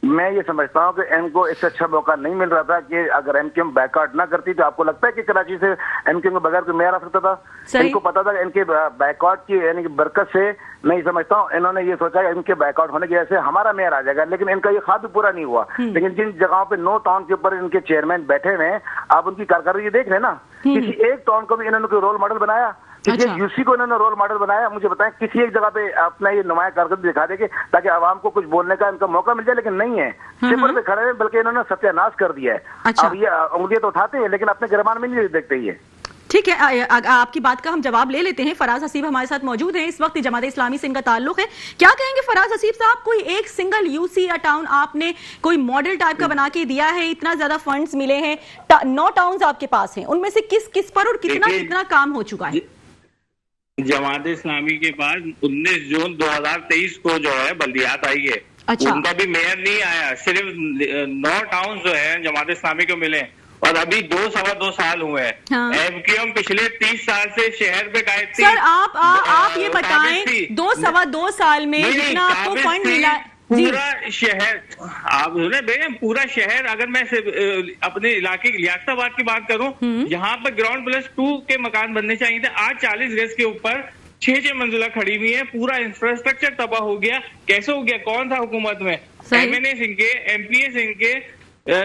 मैं ये समझता हूँ कि इनको इससे अच्छा मौका नहीं मिल रहा था कि अगर MKM बैकआउट ना करती तो आपको लगता है कि कराची से MKM के बगैर कोई मेयर आ सकता था? इनको पता था कि इनके बैकआउट की यानी कि बरकत से, नहीं समझता हूँ इन्होंने ये सोचा कि इनके बैकआउट होने की वजह से हमारा मेयर आ जाएगा, लेकिन इनका ये ख्वाब भी पूरा नहीं हुआ। लेकिन जिन जगहों पे 9 टाउन के ऊपर इनके चेयरमैन बैठे हुए हैं, आप उनकी कारकर्दगी देख रहे हैं ना। किसी एक टाउन को भी इन्होंने कोई रोल मॉडल बनाया? किसी यूसी को इन्होंने रोल मॉडल बनाया? मुझे बताएं किसी एक जगह पे अपना ये नुमाया कारकर्दगी दिखा देंगे ताकि आवाम को कुछ बोलने का इनका मौका मिल जाए, लेकिन नहीं है। सिपर पे खड़े हैं, बल्कि इन्होंने सत्यानाश कर दिया है। अच्छा। अब ये उंगलियां तो उठाते हैं लेकिन अपने गिरबान में नहीं देखते ये। ठीक है, आपकी बात का हम जवाब ले लेते हैं। फराज हसीब हमारे साथ मौजूद हैं, इस वक्त जमात इस्लामी से इनका ताल्लुक है। क्या कहेंगे फराज हसीब साहब, कोई एक सिंगल यूसी या टाउन आपने कोई मॉडल टाइप का बना के दिया है? इतना ज्यादा फंड्स मिले हैं, 9 टाउन्स आपके पास हैं, उनमें से किस किस पर और कितना काम हो चुका है? जमात इस्लामी के पास 19 जून 2023 को जो है बल्दियात आई है। अच्छा। उनका भी मेयर नहीं आया, सिर्फ 9 टाउन जो है जमात इस्लामी को मिले और अभी 2-2.25 साल हुए हैं। हाँ। MKM पिछले 30 साल से शहर पे कायद थी। सर, आप ये बताएं 2-2.25 साल में जितना आपको फंड मिला पूरा शहर, आप सुने पूरा शहर, अगर मैं अपने इलाके लियाकताबाद की बात करूं, यहाँ पर ग्राउंड+2 के मकान बनने चाहिए थे। आज 40 गज के ऊपर 6 मंजिला खड़ी हुई है। पूरा इंफ्रास्ट्रक्चर तबाह हो गया। कैसे हो गया? कौन था हुकूमत में? MNA इनके, MPS इनके,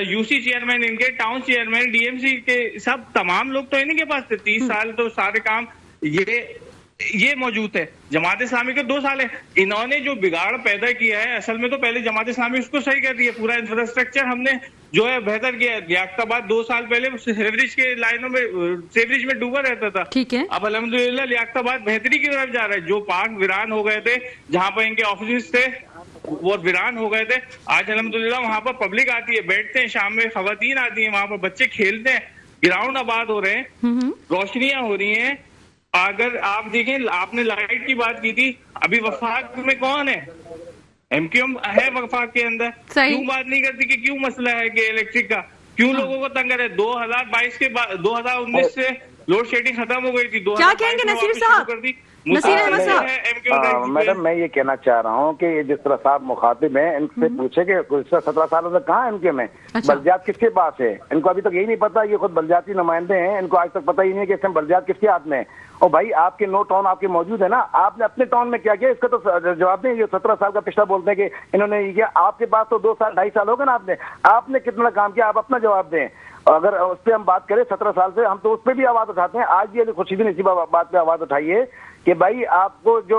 यूसी चेयरमैन इनके, टाउन चेयरमैन, DMC के, सब तमाम लोग तो इन्हीं के पास थे। 30 साल तो सारे काम ये मौजूद है। जमात इस्लामी के 2 साल है। इन्होंने जो बिगाड़ पैदा किया है, असल में तो पहले जमात इस्लामी उसको सही कर दिया। पूरा इंफ्रास्ट्रक्चर हमने जो है बेहतर किया है। लियाकताबाद 2 साल पहले सेवरेज के लाइनों में, सेवरेज में डूबा रहता था। ठीक है। अब अल्हम्दुलिल्लाह लियाकताबाद बेहतरी की तरफ जा रहा है। जो पार्क वीरान हो गए थे, जहाँ पर इनके ऑफिस थे, वो वीरान हो गए थे। आज अल्हम्दुलिल्लाह वहां पर पब्लिक आती है, बैठते हैं, शाम में खवातीन आती है, वहां पर बच्चे खेलते हैं, ग्राउंड आबाद हो रहे हैं, रोशनियां हो रही हैं। अगर आप देखें, आपने लाइट की बात की थी, अभी वफाक में कौन है? एमक्यूएम है वफाक के अंदर। क्यों बात नहीं करती कि क्यों मसला है कि इलेक्ट्रिक का, क्यों लोगों को तंग करे? 2022 के बाद 2019 से लोड शेडिंग खत्म हो गई थी। क्या कहेंगे नसीर साहब? मैडम मैं ये कहना चाह रहा हूँ कि जिस तरह साहब मुखातिब हैं, इनसे पूछे कि 17 सालों से कहाँ इनके में बलजात किसके पास है? इनको अभी तक यही नहीं पता, ये खुद बलजाती नुमाइंदे हैं, इनको आज तक पता ही नहीं है कि इसमें बलजात किसके हाथ में है। और भाई आपके 9 टाउन आपके मौजूद है ना, आपने अपने टाउन में क्या किया इसका तो जवाब नहीं। ये 17 साल का पिछड़ा बोलते हैं कि इन्होंने ये किया, आपके पास तो 2 साल 2.5 साल हो गए ना, आपने कितना काम किया, आप अपना जवाब दें। अगर उस पर हम बात करें 17 साल से, हम तो उस पर भी आवाज उठाते हैं। आज भी खुर्शीद ने इसी बात पे आवाज उठाई है कि भाई आपको जो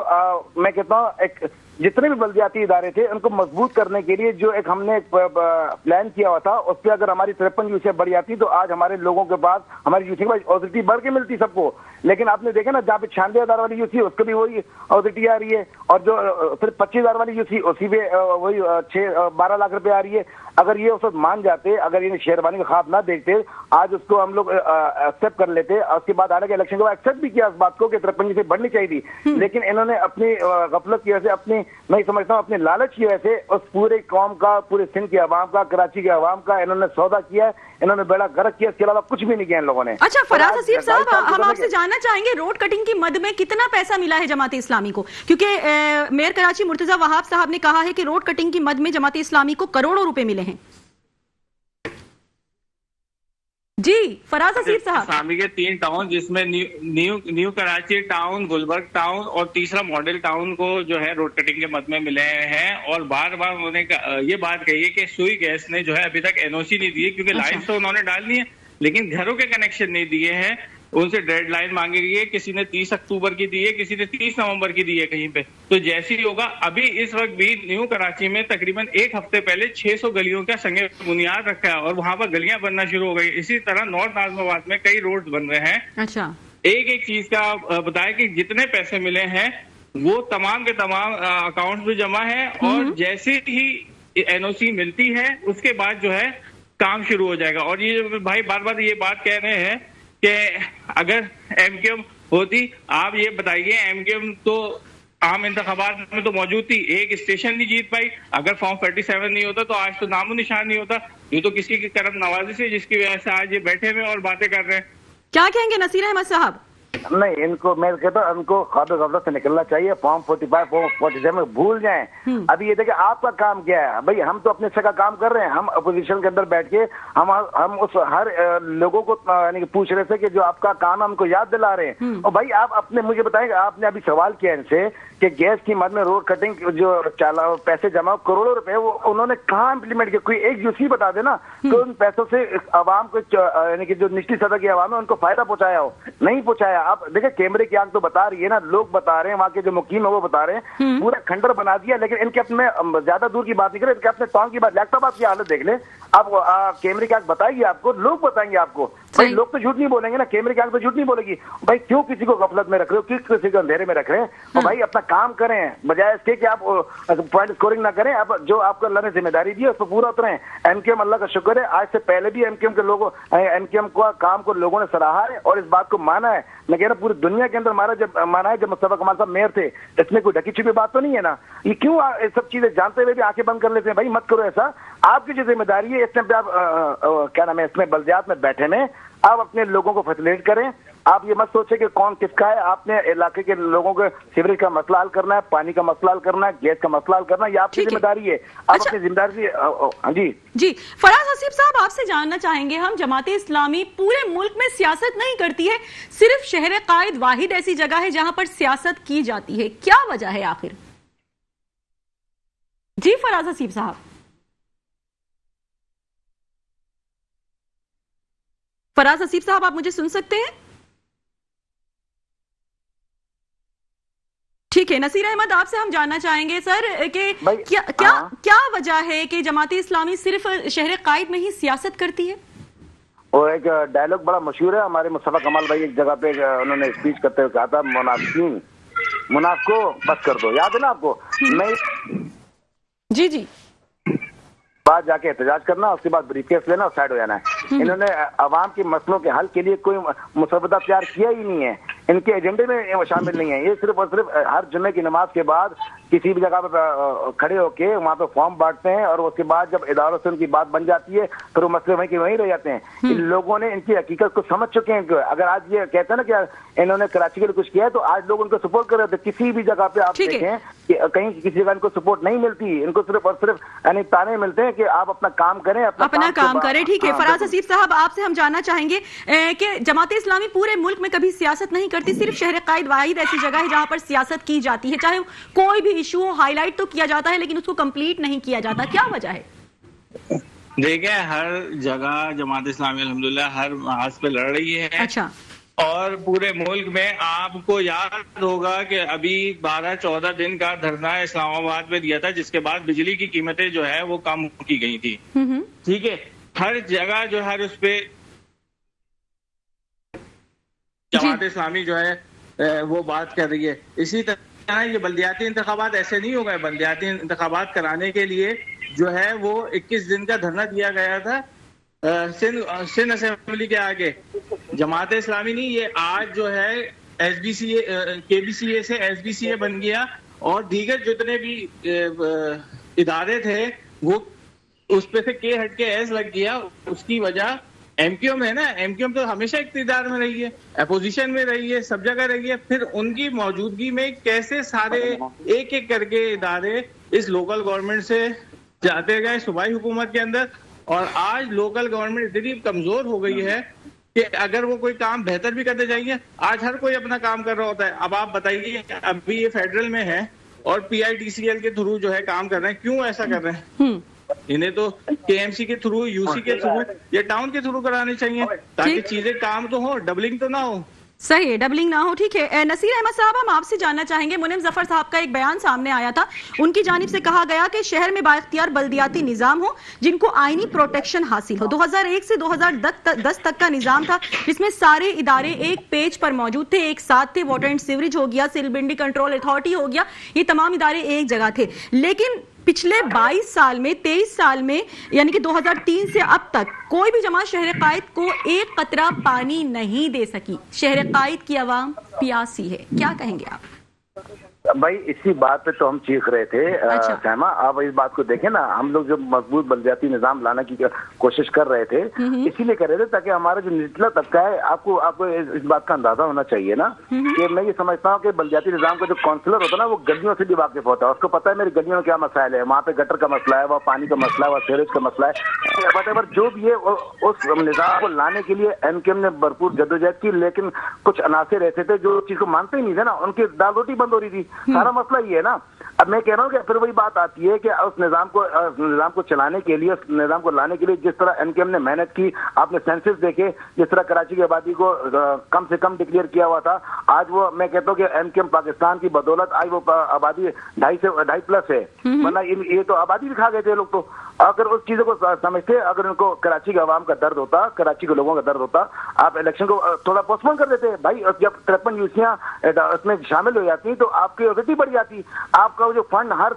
मैं कहता हूँ एक जितने भी बलदियाती इदारे थे उनको मजबूत करने के लिए जो एक हमने प्लान किया हुआ था, उस पर अगर हमारी 53 यूनिट बढ़ जाती तो आज हमारे लोगों के पास, हमारी यूनिट के पास ऑथोरिटी बढ़ के मिलती सबको। लेकिन आपने देखा ना, जहाँ पे 96,000 वाली यूसी उसको भी वही ऑथोरिटी आ रही है, और जो फिर 25,000 वाली यूसी उसी पे वही 12 लाख रुपए आ रही है। अगर ये उस वक्त मान जाते, अगर ये शेरवानी का ख्वाब ना देखते, आज उसको हम लोग एक्सेप्ट कर लेते। उसके बाद आने के इलेक्शन के बाद एक्सेप्ट भी किया इस बात को कि 53 से बढ़नी चाहिए थी। लेकिन इन्होंने अपनी गफलत की वजह से, अपनी मैं समझता हूँ अपने लालच की वजह से उस पूरे कौम का, पूरे सिंध के अवाम का, कराची के अवाम का इन्होंने सौदा किया, इन्होंने बेड़ा गर्क किया। इसके अलावा कुछ भी नहीं किया इन लोगों ने। अच्छा फराज हसीब साहब, हम आपसे जानना चाहेंगे रोड कटिंग की मद में कितना पैसा मिला है जमात इस्लामी को? क्योंकि मेयर कराची मुर्तजा वहाब साहब ने कहा है कि रोड कटिंग की मद में जमात इस्लामी को करोड़ों रुपए मिले हैं। जी फराज हसीब साहब, इस्लामी के 3 टाउन, जिसमें new Karachi town, Gulberg town और तीसरा मॉडल टाउन को जो है रोड कटिंग के मद में मिले हैं। और बार बार उन्होंने ये बात कही है कि सुई गैस ने जो है अभी तक एनओसी नहीं दी है, क्योंकि लाइट तो उन्होंने डालनी है लेकिन घरों के कनेक्शन नहीं दिए हैं। उनसे डेडलाइन मांगी गई है, किसी ने 30 अक्टूबर की दी है, किसी ने 30 नवंबर की दी है कहीं पे। तो जैसे ही होगा, अभी इस वक्त भी न्यू कराची में तकरीबन 1 हफ्ते पहले 600 गलियों का संगे बुनियाद रखा है और वहां पर गलियां बनना शुरू हो गई। इसी तरह नॉर्थ नाजमाबाद में कई रोड बन रहे हैं। अच्छा, एक चीज का बताया कि जितने पैसे मिले हैं वो तमाम के तमाम अकाउंट में जमा है, और जैसे ही एनओसी मिलती है उसके बाद जो है काम शुरू हो जाएगा। और ये भाई बार बार ये बात कह रहे हैं कि अगर एमक्यूएम होती, आप ये बताइए, एमक्यूएम तो आम इंतखाबात में तो मौजूद थी, एक स्टेशन नहीं जीत पाई। अगर फॉर्म 37 नहीं होता तो आज तो नामो निशान नहीं होता। ये तो किसी की करम नवाजी से, जिसकी वजह से आज ये बैठे हुए और बातें कर रहे हैं। क्या कहेंगे नसीर अहमद साहब? नहीं, इनको मैं कहता हूँ इनको ख्वाब गफलत से निकलना चाहिए। फॉर्म 45 फॉर्म 47 भूल जाएं। अभी ये देखिए आपका काम क्या है भाई, हम तो अपने से का काम कर रहे हैं। हम अपोजिशन के अंदर बैठ के हम उस हर लोगों को यानी कि पूछ रहे थे कि जो आपका काम है हमको याद दिला रहे हैं। और भाई आप अपने मुझे बताएंगे, आपने अभी सवाल किया इनसे कि गैस की मद में रोड कटिंग जो पैसे जमा करोड़ों रुपए, वो उन्होंने कहाँ इम्प्लीमेंट किया? कोई एक यूसी बता देना तो उन पैसों से आवाम को यानी कि जो निचली सतह की आवाम है उनको फायदा पहुंचाया हो। नहीं पहुंचाया। आप देखिए कैमरे की आंख तो बता रही है ना, लोग बता रहे हैं, वहां के जो मुकीम है वो बता रहे हैं, पूरा खंडर बना दिया। लेकिन इनके अपने ज्यादा दूर की बात नहीं करें, इनके अपने टाउन की बात, लैपटॉप की हालत देख ले आप। कैमरे की आंख बताएगी आपको, लोग बताएंगे आपको। भाई लोग तो झूठ नहीं बोलेंगे ना, कैमरे की आंख तो झूठ नहीं बोलेगी। भाई क्यों किसी को गफलत में रख रहे हो, किसी को अंधेरे में रख रहे हैं? और भाई अपना काम करें, बजाय इसके कि आप पॉइंट स्कोरिंग ना करें। अब जो आपको अल्लाह ने जिम्मेदारी दी है उस पर पूरा उतरे। एमक्यूएम अल्लाह का शुक्र है, आज से पहले भी एमक्यूएम के लोगों, एमक्यूएम का काम को लोगों ने सराहा है और इस बात को माना है। मैं कह रहा पूरी दुनिया के अंदर माना है जब मुस्तफा कमाल साहब मेयर थे। इसमें कोई ढकी छुपी बात तो नहीं है ना। ये क्यों सब चीजें जानते हुए भी आंखें बंद कर लेते हैं? भाई मत करो ऐसा। आपकी जो जिम्मेदारी है इसमें आप क्या नाम है, इसमें बलदियात में बैठे में आप अपने लोगों को फैसिलिटेट करें। आप ये मत सोचे कि कौन किसका है। आपने इलाके के लोगों के सीवरेज का मसला हल करना है, पानी का मसला हल करना है, गैस का मसला हल करना है, ये आपकी जिम्मेदारी है। आप अपनी जिम्मेदारी। हाँ जी फराज हसीब साहब, आपसे जानना चाहेंगे हम, जमात इस्लामी पूरे मुल्क में सियासत नहीं करती है, सिर्फ शहर कायद वाहिद ऐसी जगह है जहां पर सियासत की जाती है, क्या वजह है आखिर? जी फराज हसीब साहब। फराज हसीब साहब, आप मुझे सुन सकते हैं? ठीक है, नसीर अहमद आपसे हम जानना चाहेंगे सर कि क्या वजह है कि जमात इस्लामी सिर्फ शहर कायद में ही सियासत करती है? और एक डायलॉग बड़ा मशहूर है, हमारे मुस्तफा कमाल भाई एक जगह पे उन्होंने स्पीच करते हुए कहा था, मुनाफिको बस कर दो। याद है ना आपको? मैं जी बाद जाके एहतजाज करना, उसके बाद ब्रीफकेस लेना और साइड हो जाना है। इन्होंने अवाम के मसलों के हल के लिए कोई मुसवदा तैयार किया ही नहीं है। इनके एजेंडे में वो शामिल नहीं है। ये सिर्फ और सिर्फ हर जुम्मे की नमाज के बाद किसी भी जगह पे खड़े होके वहाँ पे फॉर्म बांटते हैं और उसके बाद जब इदारों से उनकी बात बन जाती है फिर वो मसले वहीं के वहीं रह जाते हैं। इन लोगों ने इनकी हकीकत को समझ चुके हैं। अगर आज ये कहते हैं ना कि इन्होंने कराची के लिए कुछ किया है तो आज लोग उनको सपोर्ट कर रहे थे। किसी भी जगह पे आप देखें कि कहीं किसी जगह इनको सपोर्ट नहीं मिलती, इनको सिर्फ और सिर्फ यानी ताने मिलते हैं कि आप अपना काम करें, अपना काम करें। ठीक है, फराज हसीब साहब, आपसे हम जानना चाहेंगे कि जमात इस्लामी पूरे मुल्क में कभी सियासत नहीं करती, सिर्फ शहर कायद वाहिद ऐसी जगह है जहां पर सियासत की जाती है। चाहे कोई भी इशू हो, हाईलाइट तो किया जाता है लेकिन उसको कंप्लीट नहीं किया जाता, क्या वजह है? देखिए, हर जगह जमात इस्लामी अल्हम्दुलिल्लाह हर हाथ पे लड़ रही है। अच्छा। और पूरे मुल्क में आपको याद होगा कि अभी 12-14 दिन का धरना इस्लामाबाद में दिया था, जिसके बाद बिजली की कीमतें जो है वो कम की गई थी। ठीक है, हर जगह जो है उस पे जमात इस्लामी जो है वो बात कर रही है। इसी तरह ये बल्दियाती इंतखाबात ऐसे नहीं हो गए। बल्दियाती इंतखाबात कराने के लिए जो है वो 21 दिन का धरना दिया गया था सिंध असेंबली के आगे। जमात इस्लामी नहीं, ये आज जो है SBCA KBCA से SBCA बन गया और दीगर जितने भी इदारे थे वो उस पे से के हट के एस लग गया। उसकी वजह MQM है ना। MQM तो हमेशा इक़्तिदार में रही है, अपोजिशन में रही है, सब जगह रही है। फिर उनकी मौजूदगी में कैसे सारे एक एक करके इदारे इस लोकल गवर्नमेंट से जाते गए सूबाई हुकूमत के अंदर, और आज लोकल गवर्नमेंट इतनी कमजोर हो गई है कि अगर वो कोई काम बेहतर भी करते जाएंगे, आज हर कोई अपना काम कर रहा होता है। अब आप बताइए, अभी ये फेडरल में है और PIDCL के थ्रू जो है काम कर रहे हैं, क्यों ऐसा कर रहे हैं? इन्हें तो KMC के थ्रू, UC के थ्रू या टाउन के थ्रू कराने चाहिए ताकि चीजें काम तो हो, डबलिंग तो ना हो। सही है, डबलिंग ना हो। ठीक है, नसीर अहमद साहब, हम आपसे जानना चाहेंगे, मुनीम जफर साहब का एक बयान सामने आया था, उनकी जानिब से कहा गया कि शहर में बाइख्तियार बल्दियाती निजाम हो जिनको आईनी प्रोटेक्शन हासिल हो। 2001 से 2010 तक का निजाम था जिसमें सारे इदारे एक पेज पर मौजूद थे, एक साथ थे। वाटर एंड सीवरेज हो गया, सिलबिंडी कंट्रोल अथॉरिटी हो गया, ये तमाम इदारे एक जगह थे। लेकिन पिछले 22 साल में, 23 साल में, यानी कि 2003 से अब तक कोई भी जमात शहर कायद को एक कतरा पानी नहीं दे सकी। शहर कायद की आवाम प्यासी है, क्या कहेंगे आप? भाई इसी बात पे तो हम चीख रहे थे। अच्छा। सहमा, आप इस बात को देखें ना, हम लोग जो मजबूत बल्दियाती निजाम लाने की कोशिश कर रहे थे, इसीलिए कर रहे थे ताकि हमारा जो निचला तबका है, आपको इस बात का अंदाजा होना चाहिए ना कि मैं ये समझता हूँ कि बल्दियाती निजाम का जो काउंसलर होता है ना, वो गलियों से भी वाकिफ होता है, उसको पता है मेरी गलियों में क्या मसाइल है, वहाँ पे गटर का मसला है, वहाँ पानी का मसला है, वहाँ सीवरेज का मसला है, वटेवर जो भी है। उस निजाम को लाने के लिए MQM ने भरपूर जद्दोजहद की, लेकिन कुछ अनासर ऐसे थे जो चीज को मानते ही नहीं थे ना, उनकी दाल रोटी बंद हो रही थी। सारा मसला ये है ना। अब मैं कह रहा हूँ कि फिर वही बात आती है कि उस निजाम को चलाने के लिए, उस निजाम को लाने के लिए जिस तरह MQM ने मेहनत की, आपने सेंसस देखे, जिस तरह कराची की आबादी को कम से कम डिक्लेयर किया हुआ था, आज वो मैं कहता हूँ कि MQM पाकिस्तान की बदौलत आज वो आबादी 2.5+ है, वरना ये तो आबादी भी खा गए थे लोग। तो अगर उस चीजों को समझते, अगर उनको कराची के आवाम का दर्द होता, कराची के लोगों का दर्द होता, आप इलेक्शन को थोड़ा पोस्टपोन कर देते। भाई जब 53 यूसियां उसमें शामिल हो जाती तो आपकी ऑथोरिटी बढ़ जाती, आपका जो फंड हर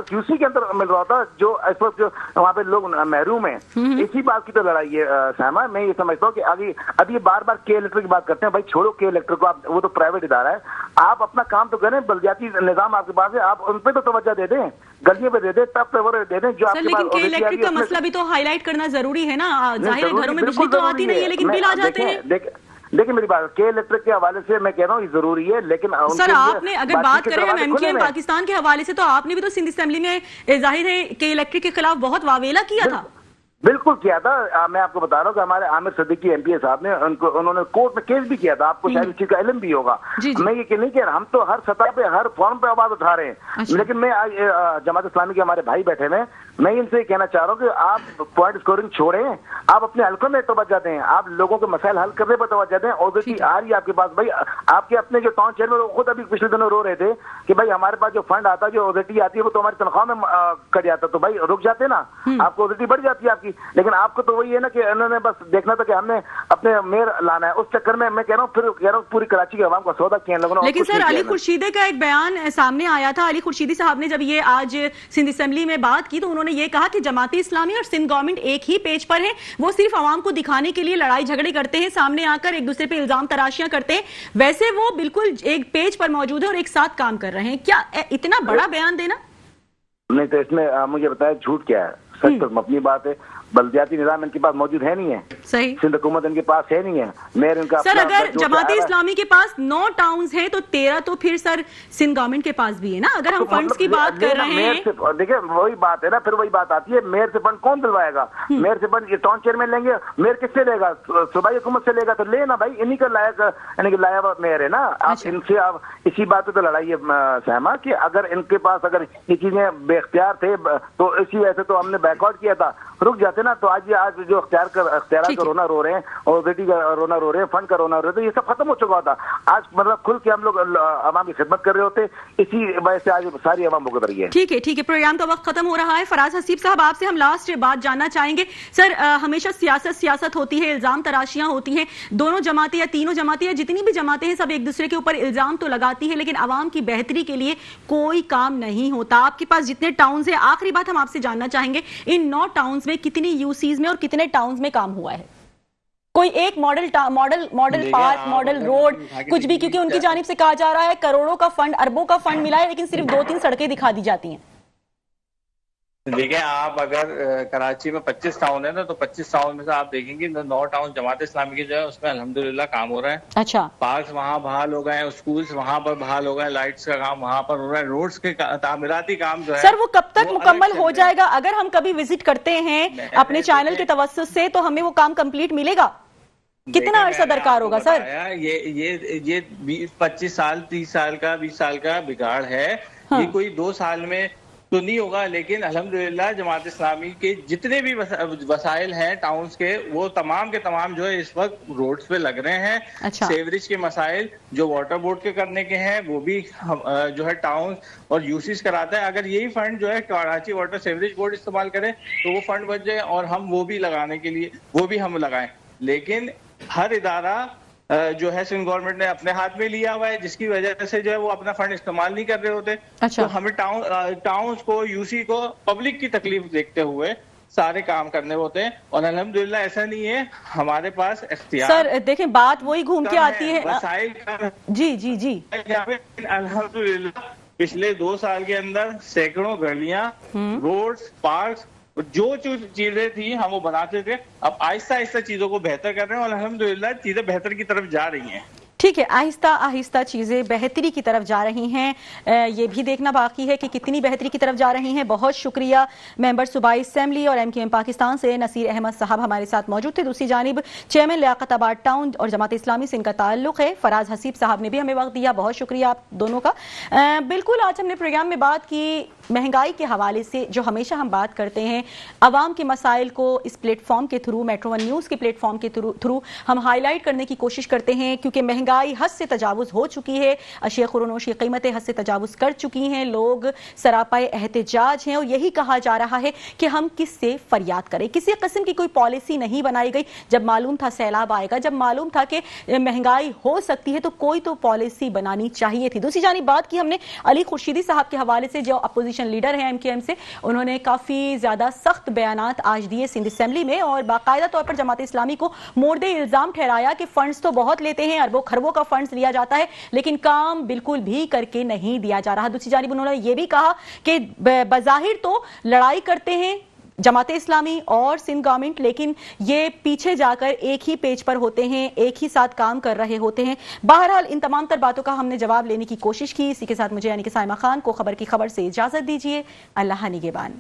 QC के अंदर मिल रहा था, जो इस वक्त जो वहाँ पे लोग महरूम है। इसी बात की तो लड़ाई है सहमा। मैं ये समझता हूँ कि अब ये बार बार के इलेक्टर की बात करते हैं। भाई छोड़ो के इलेक्टर को, आप वो तो प्राइवेट इदारा है, आप अपना काम तो करें। बल्दियाती निजाम आपके पास है, आप उन पे तो तवज्जो दे दें, गलियों पे दे दें, तब पे वो दे दें जो आपके पास। लेकिन के इलेक्ट्रिक का मसला भी तो हाईलाइट करना जरूरी है ना। जाहिर है घरों में बिजली तो आती नहीं है लेकिन बिल आ जाते हैं। देखिए मेरी बात, के इलेक्ट्रिक के हवाले से मैं कह रहा हूँ ये जरूरी है, लेकिन सर आपने अगर बात करें हम MQM पाकिस्तान के हवाले से, तो आपने भी तो सिंध असेंबली में जाहिर है के इलेक्ट्रिक के खिलाफ बहुत वावेला किया था। बिल्कुल किया था। मैं आपको बता रहा हूँ कि हमारे आमिर सिद्दीकी MPA साहब ने उन्होंने कोर्ट में केस भी किया था, आपको शायद इस चीज का इल्म भी होगा। मैं ये नहीं कह रहा, हम तो हर सतह पे हर फॉर्म पे आवाज उठा रहे हैं। अच्छा। लेकिन मैं जमात इस्लामी के हमारे भाई बैठे हैं, मैं इनसे कहना चाह रहा हूँ कि आप पॉइंट स्कोरिंग छोड़ें, आप अपने हल्कों में तवज्जो दें, आप लोगों के मसाइल हल करने पर तवज्जो दें। ऑथोरिटी आ रही है आपके पास। भाई आपके अपने जो टाउन चेयरमैन खुद अभी पिछले दिनों रो रहे थे कि भाई हमारे पास जो फंड आता है, जो ऑथोरिटी आती है, वो तो हमारी तनख्वाह में कट जाता, तो भाई रुक जाते ना, आपको ऑथोरिटी बढ़ जाती है आपकी। लेकिन आपको तो वही है ना कि उन्होंने बस देखना था कि हमने अपने मेयर लाना है, उस चक्कर में मैं कह रहा हूँ, फिर कह रहा हूँ पूरी कराची के अवाम का सौदा किया लोगों ने। लेकिन सर अली खुर्शीदी का एक बयान सामने आया था। अली खुर्शीदी साहब ने जब ये आज सिंध असेंबली में बात की तो उन्होंने ये कहा कि जमाती इस्लामी और सिंध गवर्नमेंट एक ही पेज पर है, वो सिर्फ अवाम को दिखाने के लिए लड़ाई झगड़े करते हैं, सामने आकर एक दूसरे पे इल्जाम तराशियां करते हैं, वैसे वो बिल्कुल एक पेज पर मौजूद है और एक साथ काम कर रहे हैं। क्या इतना बड़ा बयान देना? नहीं तो इसमें मुझे बताया झूठ क्या है, सच तो अपनी बात है। बल्दियाती निजाम इनके पास मौजूद है नहीं है, सही सिंध हुकूमत इनके पास है नहीं है। मेयर इनका सर अगर जमाती इस्लामी के पास 9 टाउन्स हैं तो 13 तो फिर सर सिंध गवर्नमेंट के पास भी है ना। अगर हम फंड्स की बात कर रहे हैं, देखिए वही बात है ना, फिर वही बात आती है, मेयर से फंड कौन दिलवाएगा? मेयर से फंड ये टाउन चेयरमैन लेंगे, मेयर किससे लेगा? सूबाई हुकूमत से लेगा, तो लेना भाई, इन्हीं का लायक यानी कि लाया मेयर है ना। आप इनसे आप इसी बात पे तो लड़ाई है सहमा कि अगर इनके पास अगर ये चीजें बेख्तियार थे तो इसी वजह से तो हमने बैकआउट किया था, रुक जाते ना तो आज जो अख्तियार का रोना रो रहे हैं और बेटी का रोना रो रहे हैं, फंड का रोना रो रहे हैं, ये सब खत्म हो चुका होता। आज मतलब खुल के हम लोग आवाम की खिदमत कर रहे होते, इसी वजह से आज सारी आवाम भुगत रही है। ठीक है, प्रोग्राम का वक्त खत्म हो रहा है। फराज हसीब साहब, आपसे हम लास्ट बात जानना चाहेंगे। सर हमेशा सियासत होती है, इल्जाम तराशियां होती हैं, दोनों जमातें या तीनों जमातें या जितनी भी जमातें हैं सब एक दूसरे के ऊपर इल्जाम तो लगाती है, लेकिन आवाम की बेहतरी के लिए कोई काम नहीं होता। आपके पास जितने टाउन्स हैं, आखिरी बात हम आपसे जानना चाहेंगे, इन 9 टाउन्स में कितनी यूसीज में और कितने टाउन्स में काम हुआ है? कोई एक मॉडल पार्क, मॉडल रोड, कुछ भी, क्योंकि उनकी जानिब से कहा जा रहा है करोड़ों का फंड, अरबों का फंड मिला है, लेकिन सिर्फ 2-3 सड़कें दिखा दी जाती हैं। देखिए, आप अगर कराची में 25 टाउन है ना, तो 25 टाउन में से आप देखेंगे 9 टाउन जमात इस्लामी के जो है उसमें अल्हम्दुलिल्लाह काम हो रहा है। अच्छा, पार्क्स वहाँ बहाल हो गए हैं, स्कूल्स वहाँ पर बहाल हो गए, लाइट्स का काम वहाँ पर हो रहा है, रोड्स के तामीराती काम जो है सर वो कब तक मुकम्मल हो जाएगा? अगर हम कभी विजिट करते हैं अपने चैनल के तवस्सुस से तो हमें वो काम कंप्लीट मिलेगा? कितना अरसा दरकार होगा सर? ये 25 साल 30 साल का 20 साल का बिगाड़ है। हाँ। ये कोई 2 साल में तो नहीं होगा, लेकिन अल्हम्दुलिल्लाह जमात इस्लामी के जितने भी वसाइल हैं टाउन्स के, वो तमाम के तमाम जो है इस वक्त रोड्स पे लग रहे हैं। अच्छा। सेवरेज के मसाइल जो वाटर बोर्ड के करने के हैं वो भी जो है टाउन और यूसीज कराता है। अगर यही फंड जो है कराची वाटर सेवरेज बोर्ड इस्तेमाल करे तो वो फंड बच जाए और हम वो भी लगाने के लिए वो भी हम लगाएं। लेकिन हर इदारा जो है सिंध गवर्नमेंट ने अपने हाथ में लिया हुआ है, जिसकी वजह से जो है वो अपना फंड इस्तेमाल नहीं कर रहे होते। अच्छा। तो हमें टाउन्स को, यूसी को, पब्लिक की तकलीफ देखते हुए सारे काम करने होते हैं और अल्हम्दुलिल्लाह ऐसा नहीं है हमारे पास इख्तियार। सर देखें, बात वही घूम के आती है, वसाइल का जी अल्हम्दुलिल्लाह पिछले 2 साल के अंदर सैकड़ों गलियां, रोड्स, पार्क, जो चीजें थी हम वो बनाते थे। अब आहिस्ता आहिस्ता चीजों को बेहतर कर रहे हैं और अल्हम्दुलिल्लाह चीजें बेहतर की तरफ जा रही हैं। ठीक है, आहिस्ता आहिस्ता चीज़ें बेहतरी की तरफ जा रही हैं। ये भी देखना बाकी है कि कितनी बेहतरी की तरफ जा रही हैं। बहुत शुक्रिया मेंबर सूबाई असेंबली और MQM पाकिस्तान से नसीर अहमद साहब हमारे साथ मौजूद थे। दूसरी जानिब चेयरमैन लियाकताबाद टाउन और जमात इस्लामी से इनका ताल्लुक है, फराज हसीब साहब ने भी हमें वक्त दिया। बहुत शुक्रिया आप दोनों का। बिल्कुल, आज हमने प्रोग्राम में बात की महंगाई के हवाले से, जो हमेशा हम बात करते हैं अवाम के मसाइल को इस प्लेटफॉर्म के थ्रू, मेट्रो 1 न्यूज़ के प्लेटफॉर्म के थ्रू हम हाईलाइट करने की कोशिश करते हैं, क्योंकि महंगाई हद से तजावुज हो चुकी है, अशिया खुरोनोश की कीमतें हद से तजावुज कर चुकी हैं, लोग सरापाए एहतजाज हैं और यही कहा जा रहा है कि हम किससे फरियाद करें। किसी किस्म की कोई पॉलिसी नहीं बनाई गई। जब मालूम था सैलाब आएगा, जब मालूम था कि महंगाई हो सकती है, तो कोई तो पॉलिसी बनानी चाहिए थी। दूसरी जानिब बात की हमने अली खुर्शीदी साहब के हवाले से, जो अपोजिशन लीडर है MQM से, उन्होंने काफी ज्यादा सख्त बयानात आज दिए सिंध असेंबली में और बाकायदा तौर पर जमात इस्लामी को मोर्दे इल्जाम ठहराया कि फंड्स तो बहुत लेते हैं, अरबों खरबों का फंड्स लिया जाता है, लेकिन काम बिल्कुल भी करके नहीं दिया जा रहा। दूसरी जानिब उन्होंने ये भी कहा कि बज़ाहिर तो लड़ाई करते हैं जमात इस्लामी और सिंध गवर्नमेंट, लेकिन ये पीछे जाकर एक ही पेज पर होते हैं, एक ही साथ काम कर रहे होते हैं। बहरहाल इन तमाम तर बातों का हमने जवाब लेने की कोशिश की। इसी के साथ मुझे यानी कि साइमा खान को खबर की खबर से इजाजत दीजिए। अल्लाह निगहबान।